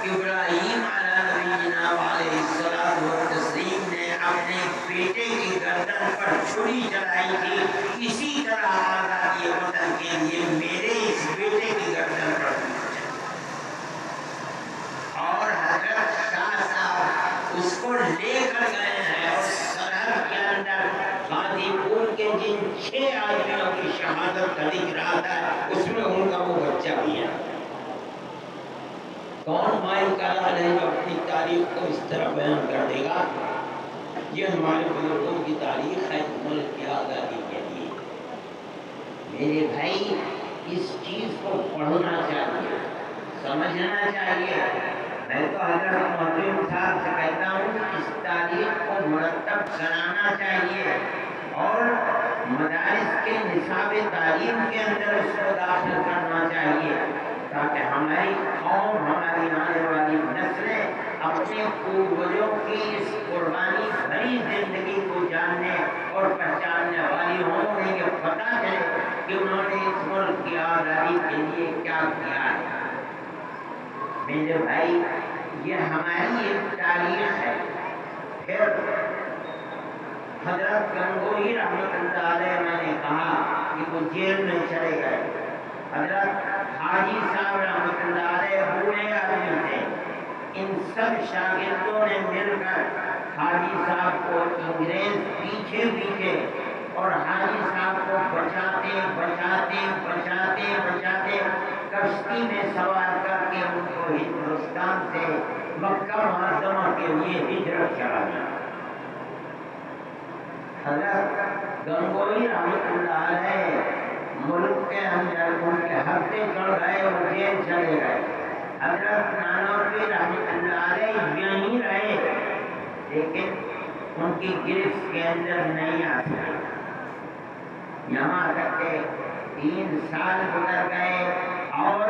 ابراہیم علیہ نبینا علیہ الصلوۃ والتسلیم نے اپنے بیٹے کی گردن پر چھری چلائی تھی، اسی طرح آزادی وطن کے لیے میرے اس بیٹے کی گردن پر چھری چلائی، اور حضرت شاہ صاحب اس کو لے کر گئے ہیں، اور سرحد کے اندر غازی پور کے جن 6 آدمیوں کی شہادت کا لکھ رہا تھا اس میں ان کا وہ بچہ بھی ہے۔ کون مائی کا لال ہے جو اپنی تاریخ کو اس طرح بیان کر دے گا؟ یہ ہمارے بزرگوں کی تاریخ ہے ملک کی آزادی کے لیے۔ میرے بھائی اس چیز کو پڑھنا چاہیے، سمجھنا چاہیے۔ میں تو حضرت محترم صاحب سے کہتا ہوں اس تاریخ کو مرتب کرانا چاہیے، اور مدارس کے نصاب تعلیم کے اندر اس کو داخل کرنا چاہیے، تاکہ ہماری قوم، ہماری آنے والی نسلیں اپنے پوروجوں کی اس قربانی بھری زندگی کو جاننے اور پہچاننے والی ہوں، انہیں یہ پتہ چلے کہ انہوں نے اس ملک کی آزادی کے لیے کیا کیا ہے۔ میرے بھائی یہ ہماری ایک تاریخ ہے۔ پھر حضرت گنگوہی رحمۃ اللہ علیہ میں نے کہا کہ وہ جیل میں چلے گئے۔ حضرت حاجی صاحب رحمۃ اللہ علیہ بوڑھے آدمی تھے، ان سب شاگردوں نے مل کر حاجی صاحب کو انگریز پیچھے اور حاجی صاحب کو بچاتے کشتی میں سوار کر کے ان کو ہندوستان سے مکہ معظمہ کے لیے ہجرت کرایا۔ حضرت گنگوہی رحمۃ اللہ علیہ ملک کے اندر ان کے ہفتے چڑھ گئے اور جیل چلے گئے۔ حضرت نانوتوی رحمۃ اللہ علیہ یہیں رہے، لیکن ان کی گرفت کے اندر نہیں آ سکے، یہاں تک کہ 3 سال گزر گئے، اور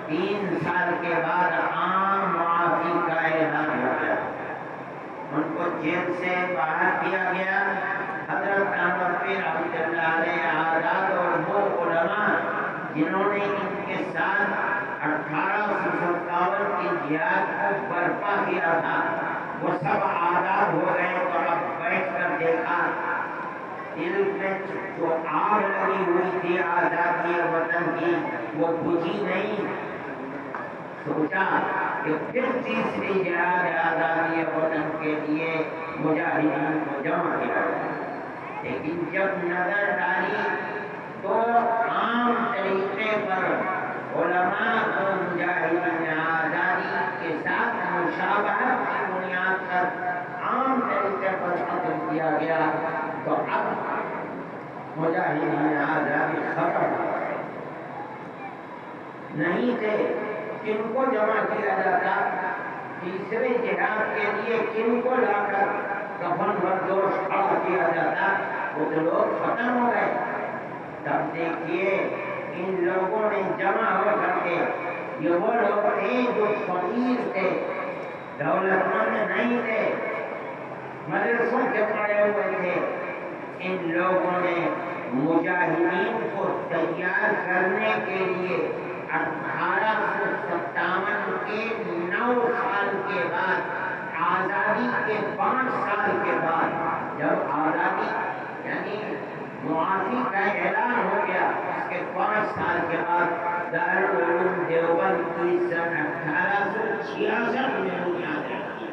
3 سال کے بعد عام معافی کا اعلان ہو گیا، ان کو جیل سے باہر کیا گیا۔ حضرت نانوتوی رحمۃ اللہ علیہ آزاد، اور وہ علماء جنہوں نے ان کے ساتھ 1857 کی جہاد کو برپا کیا تھا، وہ سب آزاد ہو گئے، اور اب بیٹھ کر دیکھا دل میں جو آگ لگی ہوئی تھی آزادی وطن کی وہ بجھی نہیں۔ سوچا کہ پھر تیسری جہاد آزادی وطن کے لیے مجاہدین کو جمع کیا جائے، لیکن جب نظر ڈالی تو عام طریقے پر علماء کو مجاہدین آزادی کے ساتھ مشابہت کی بنیاد پر عام طریقے پر ختم کیا گیا، تو اب مجاہدین آزادی ختم ہو گئے۔ نہیں تھے کن کو جمع کیا جاتا، تیسرے جہاد کے لیے کن کو لا کر کفن بردوش کھڑا کیا جاتا، وہ تو لوگ ختم ہو گئے۔ تب دیکھیے ان لوگوں نے جمع ہو کر کے، یہ وہ لوگ تھے جو فقیر تھے، دولت مند نہیں تھے، مدرسوں کے پڑھے ہوئے تھے، ان لوگوں نے مجاہدین کو تیار کرنے کے لیے 1857 کے 9 سال کے بعد، آزادی کے 5 سال کے بعد، جب آزادی یعنی معافی کا اعلان ہو گیا، اس کے 5 سال کے بعد دارالعلوم دیوبند کی سن 1866 میں بنیاد رکھی۔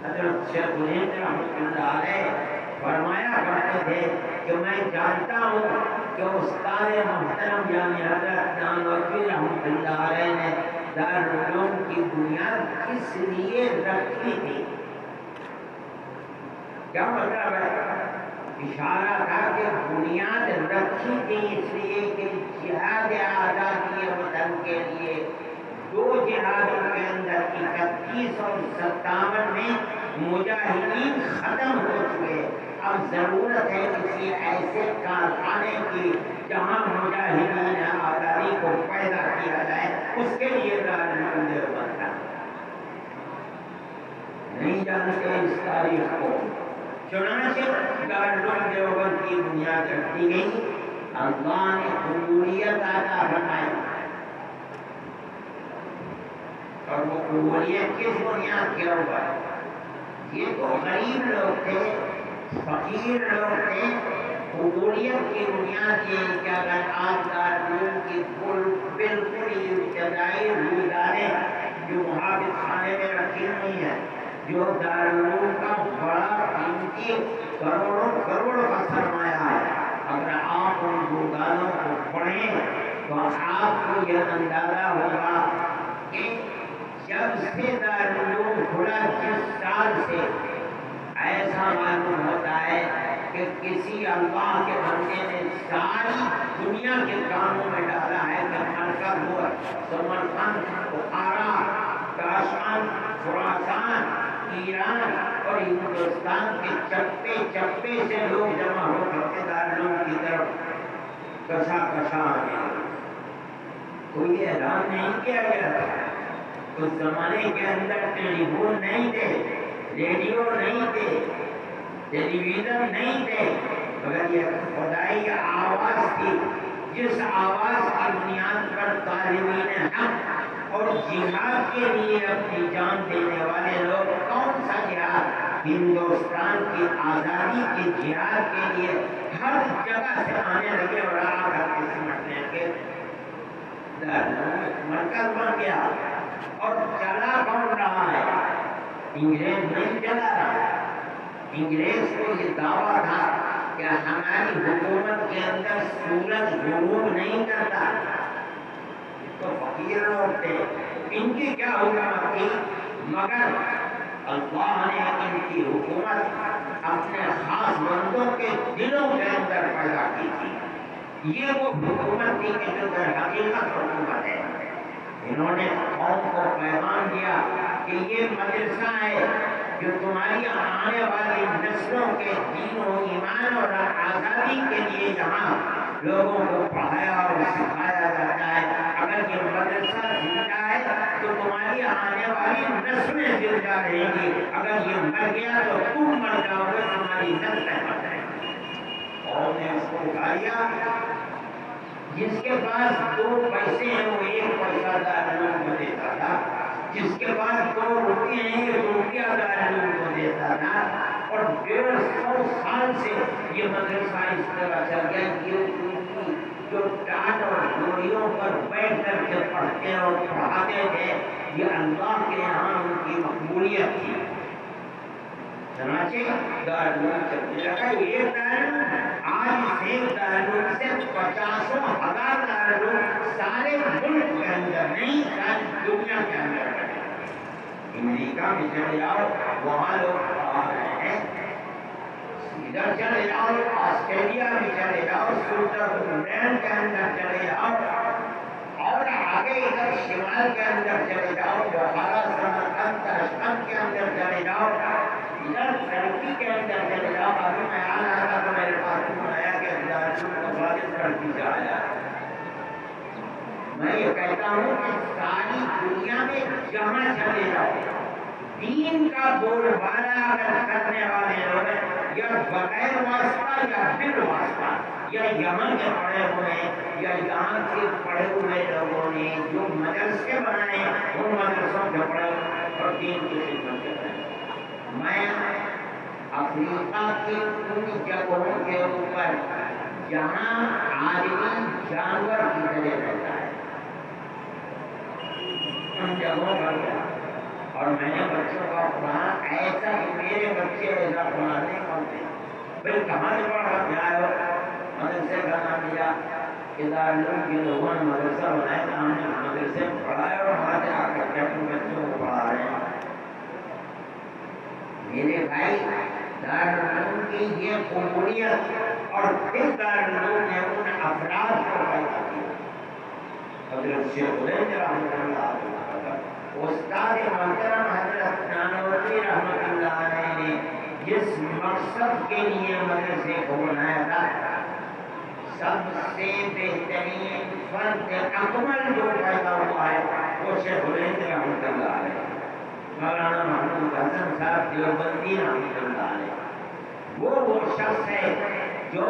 حضرت شیخ الہند رحمۃ اللہ علیہ فرمایا کرتے تھے کہ میں جانتا ہوں کہ استاد محترم یعنی حضرت نانوتوی رحمۃ اللہ علیہ نے دارالعلوم کی بنیاد کس لیے رکھی تھی۔ کیا مطلب ہے؟ اشارہ تھا کہ بنیاد رکھی تھی اس لیے کہ جہاد آزادی وطن کے لیے 2 جہادوں کے اندر 31 اور 57 میں مجاہدین ختم ہو چکے، اب ضرورت ہے کسی ایسے کارخانے کی جہاں مجاہدین آزادی کو پیدا کیا جائے، اس کے لیے دارالعلوم دیوبند تھا۔ نہیں جانتے اس تاریخ کو، چنانچہ دارالعلوم دیوبند کی بنیاد رکھی گئی، اللہ نے قبولیت عطا فرمائی، اور اور وہ قبولیت کس بنیاد کے اوپر؟ یہ تو غریب لوگ تھے، فقیر لوگ تھے. قبولیت کی بنیاد یہ کہ اگر آج دارالعلوم کی بالکل ابتدائی روزگاریں جو محافظ خانے میں رکھی ہوئی ہیں، جو دارالعلوم کا بڑا قیمتی کروڑوں کا سرمایہ ہے، اگر آپ ان روزگاروں کو پڑھیں تو آپ کو یہ اندازہ ہوگا کہ جب سے دارالعلوم کھلا جس سال سے ایسا معلوم ہوتا ہے کہ کسی اللہ کے بندے نے ساری دنیا کے کاموں میں ڈالا ہے کہ مرکز ہوا سمرقند، بخارا، کاشان، خراسان، ایران اور ہندوستان کے چپے چپے سے لوگ جمع ہو کر کے دارالعلوم کی طرف کشا آنے. کوئی اعلان نہیں کیا گیا تھا. اس زمانے کے اندر ٹیلی فون نہیں تھے، ریڈیو نہیں تھے، ٹیلی ویژن نہیں تھے، مگر یہ خدائی آواز تھی جس آواز کی بنیاد پر طالبین حق اور جہاد کے لیے اپنی جان دینے والے لوگ. کون سا جہاد؟ ہندوستان کی آزادی کے جہاد کے لیے ہر جگہ سے آنے لگے اور آ کر کے سمجھنے کے مرکز بن گیا. اور چلا کون رہا ہے؟ انگریز نہیں چلا رہا. انگریز کو یہ دعویٰ تھا کہ ہماری حکومت کے اندر سورج غروب نہیں کرتا. تو فقیر لوگ تھے، ان کی کیا حکومت تھی؟ مگر اللہ نے ان کی حکومت اپنے خاص بندوں کے دلوں کے اندر پیدا کی تھی. یہ وہ حکومت تھی کہ جو در حقیقت حکومت ہے. انہوں نے قوم کو پیغام دیا کہ یہ مدرسہ ہے جو تمہاری آنے والی نسلوں کے دین و ایمان اور آزادی کے لیے یہاں لوگوں کو پڑھایا اور سکھایا جاتا ہے. اگر یہ مدرسہ زندہ ہے تو تمہاری آنے والی نسلیں زندہ رہیں گی. اگر یہ مر گیا تو تم مر جاؤ گے، تمہاری نسلیں مر جائیں گی. اور نے اس کو اٹھایا. جس کے پاس 2 پیسے ہیں وہ 1 پیسہ دارالعلوم کو دیتا تھا، جس کے پاس 2 روپیے ہیں 1 روپیہ دارالعلوم کو دیتا تھا. اور 150 سال سے یہ مدرسہ اس طرح چل گیا. یہ جو ٹاٹ اور ڈوریوں پر بیٹھ کر کے پڑھتے اور پڑھاتے تھے، یہ اللہ کے یہاں ان کی مقبولیت تھی. چنانچہ دارالعلوم چلنے لگا. ایک دارالعلوم آج ایک دارالعلوم سے 50,000 دارالعلوم سارے ملک کے اندر نہیں، ساری دنیا کے اندر بنے. امریکہ میں چلے جاؤ وہاں لوگ پڑھا رہے ہیں. ادھر چلے جاؤ آسٹریلیا میں چلے جاؤ، سوئٹزرلینڈ کے اندر چلے جاؤ، اور آگے ادھر شمال کے اندر چلے جاؤ، بخارا، سمرقند، تاشقند کے اندر چلے جاؤ، ادھر ترکی کے اندر چلے جاؤ. ابھی میں آ رہا تھا تو میرے پاس فون آیا کہ دارالعلوم کا والد ترکی سے آیا. میں یہ کہتا ہوں کہ ساری دنیا میں جہاں چلے جاؤ دین کا بول بالا اگر کرنے والے لوگ یا بغیر واسطہ یا بل واسطہ، یا یہاں کے پڑھے ہوئے یا یہاں کے پڑھے ہوئے لوگوں نے جو مدرسے بنائے ان مدرسوں کے پڑھے اور دین کی خدمت کرتے ہیں. میں افریقہ کی ان جگہوں کے اوپر جہاں آدمی جانور کی طرح رہتا ہے ان جگہوں پر گیا اور میں نے بچوں کا قرآن ایسا کہ میرے بچے ایسا قرآن نہیں پڑھتے. بھائی کہاں سے پڑھ کر کے آئے ہو؟ مدرسے کا نام لیا کہ دارالعلوم کے لوگوں نے مدرسہ بنایا تھا، ہم نے مدرسے میں پڑھایا اور وہاں سے آ کر کے اپنے بچوں کو پڑھا رہے ہیں. میرے بھائی دارالعلوم کی یہ قبولیت اور پھر دارالعلوم نے ان افراد کو پیدا کیا. حضرت شیخ الہند رحمۃ اللہ علیہ، استاد محترم حضرت نانوتوی رحمۃ اللہ علیہ نے جس مقصد کے لیے مدرسے کو بنایا تھا، سب سے بہترین فرد اکمل جو پیدا ہوا ہے وہ شیخ الہند رحمۃ اللہ علیہ، مولانا محمود حسن صاحب دیوبندی رحمۃ اللہ علیہ. وہ شخص ہے جو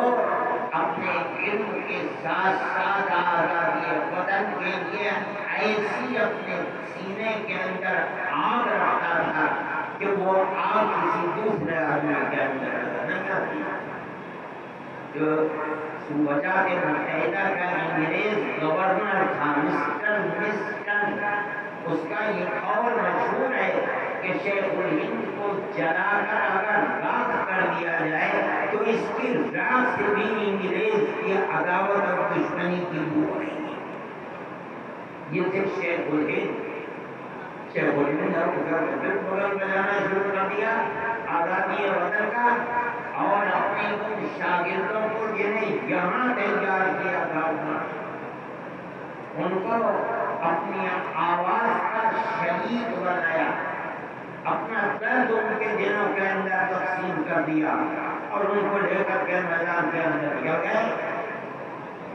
اپنے علم کے ساتھ ساتھ آزادی وطن کے لیے ایسی اپنے سینے کے اندر آگ رکھتا تھا کہ وہ آگ کسی دوسرے آدمی کے اندر نہیں آتی. جو وجہ کے متحدہ کا انگریز گورنر تھا مسٹر مسٹن، اس کا یہ قول مشہور ہے کہ شیخ الہند کو جلا کر اگر راکھ کر دیا جائے تو اس کی راکھ سے بھی انگریز کی عداوت اور دشمنی کی بو نہیں گی. یہ تھے شیخ الہند. شیخ الہند نے بالکل بجانا شروع کر دیا آزادی وطن کا، اور اپنے ان شاگردوں کو جنہیں یہاں تیار کیا تھا ان کو اپنی آواز کا شریک بنایا، اپنا درد ان کے دلوں کے اندر تقسیم کر دیا اور ان کو لے کر کے میدان کے اندر لے گئے.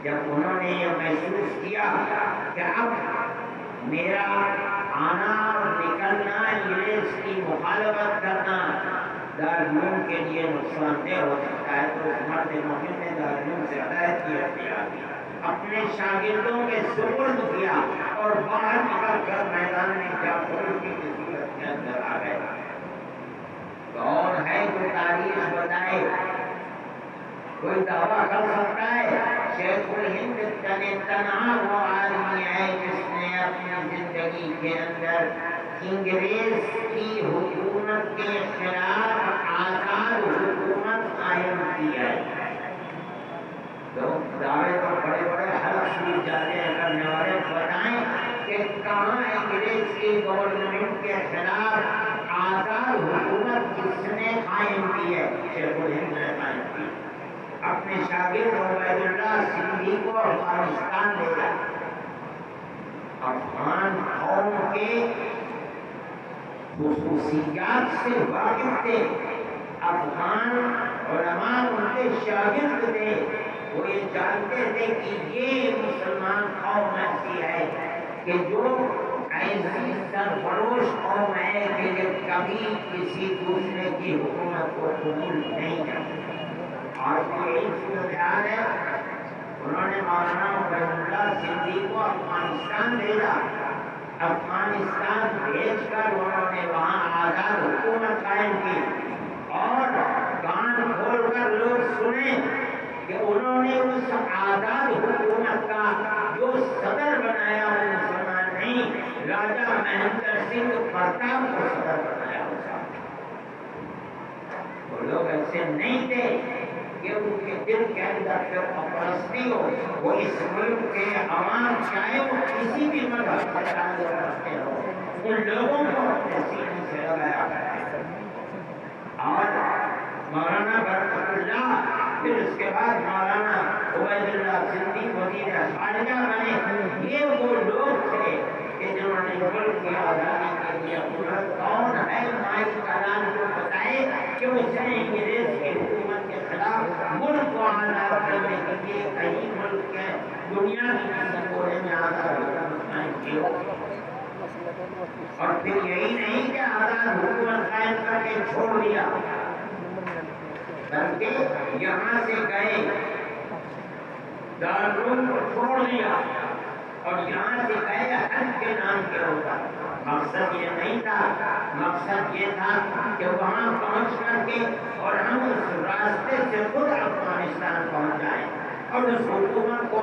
جب انہوں نے یہ محسوس کیا کہ اب میرا آنا اور نکلنا، انگریز کی مخالفت کرنا دارالعلوم کے لیے نقصان دہ ہو سکتا ہے، تو اس مرد مومن نے دارالعلوم سے ہدایت کی اختیار کی، اپنے شاگردوں کے سپرد کیا اور باہر نکل کر میدان میں جا پڑوسی کی صورت کے اندر آ گئے. کون ہے جو تاریخ بتائے؟ کوئی دعویٰ کر سکتا ہے؟ شیخ الہند تنہا وہ آدمی ہے جس نے اپنی زندگی کے اندر انگریز کی حکومت کے خلاف آزاد حکومت قائم کی ہے. لوگ دعوے تو بڑے بڑے حلق شریف جاتے ہیں کرنے والے، بتائیں کہ کہاں انگریز کی گورنمنٹ کے خلاف آزاد حکومت کس نے قائم کی ہے؟ شیخ الہند نے قائم کی. اپنے شاگرد عبید اللہ سندھی کو افغانستان لے گیا. افغان قوم کے خصوصیات سے واقف تھے، افغان علماء ان کے شاگرد تھے، وہ یہ جانتے تھے کہ یہ مسلمان قوم ایسی ہے کہ جو ایسی سرفروش قوم ہے کہ یہ کبھی کسی دوسرے کی حکومت کو قبول نہیں کرتی. اور کوئی صورتحال ہے، انہوں نے مولانا عبید اللہ سندھی کو افغانستان بھیجا. افغانستان بھیج کر انہوں نے وہاں آزاد حکومت قائم کی، اور کان کھول کر لوگ سنیں کہ انہوں نے اس آزاد حکومت کا جو صدر بنایا وہ مسلمان نہیں، راجہ مہندر سنگھ پرتاپ کو صدر بنایا. وہ لوگ ایسے نہیں تھے کہ ان کے دل کے اندر پرستی ہو. وہ اس ملک کے عوام چاہے وہ کسی بھی مذہب سے تعلق رکھتے ہو، ان لوگوں کو اپنے سینے سے لگایا. اور مولانا برکت اللہ، پھر اس کے بعد مولانا عبید اللہ سندھی وزیر خارجہ بنے. یہ وہ لوگ تھے کہ جنہوں نے ملک کی آزادی کے لیے کون ہے مائی کلام کو بتائے کہ اس نے انگریز کی حکومت کے خلاف ملک کو آزاد کرنے کے لیے کئی ملک کے دنیا کی کسی کونے میں آزاد حکومت قائم کی. اور پھر یہی نہیں کہ آزاد حکومت قائم کر کے چھوڑ دیا، بلکہ یہاں سے گئے دارالعلوم کو چھوڑ دیا اور یہاں سے گئے حج کے نام کے اوپر. مقصد یہ نہیں تھا، مقصد یہ تھا کہ وہاں پہنچ کر کے اور ہم اس راستے سے خود افغانستان پہنچ جائیں اور اس حکومت کو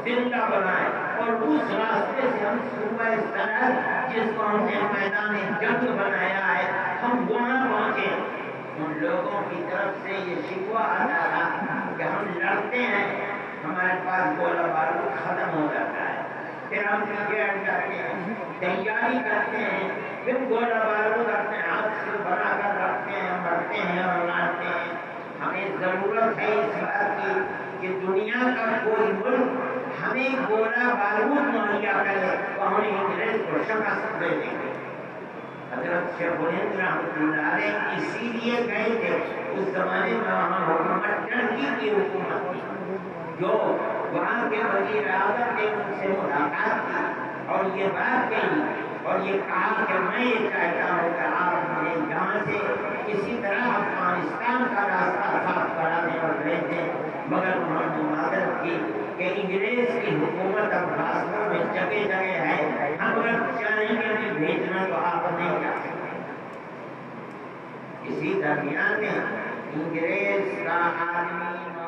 زندہ بنائیں، اور اس راستے سے ہم صوبہ سرحد جس کو ہم نے میدان جنگ بنایا ہے ہم وہاں پہنچے. ان لوگوں کی طرف سے یہ شکوہ آتا تھا کہ ہم لڑتے ہیں، ہمارے پاس گولہ بارود ختم ہو جاتا ہے، پھر ہم پیچھے ہٹ جاتے ہیں، تیاری کرتے ہیں، پھر گولہ بارود اپنے ہاتھ سے بنا کر رکھتے ہیں، مرتے ہیں اور مارتے ہیں. ہمیں ضرورت ہے اس بات کی کہ دنیا کا کوئی ملک ہمیں گولہ بارود مہیا کرے تو ہم انگریز کو شکست دے دیں گے. حضرت شیخ الہند رحمۃ اللہ علیہ اسی لیے گئے تھے. اس زمانے میں وہاں حکومت ٹرکی کی حکومت تھی، جو وہاں کے وزیر اعظم نے ان سے ملاقات کی اور یہ بات کہی اور یہ کہا کہ میں یہ چاہتا ہوں کہ آپ مجھے یہاں سے کسی طرح افغانستان کا راستہ صاف کرا دیں اور بھیج دیں. مگر انہوں نے معذرت کی کہ انگریز کی حکومت اب راستوں میں جگہ جگہ ہے، ہم اگر چاہیں گے بھی بھیجنا تو آپ نہیں جا سکتے۔ اسی درمیان میں انگریز کا آدمی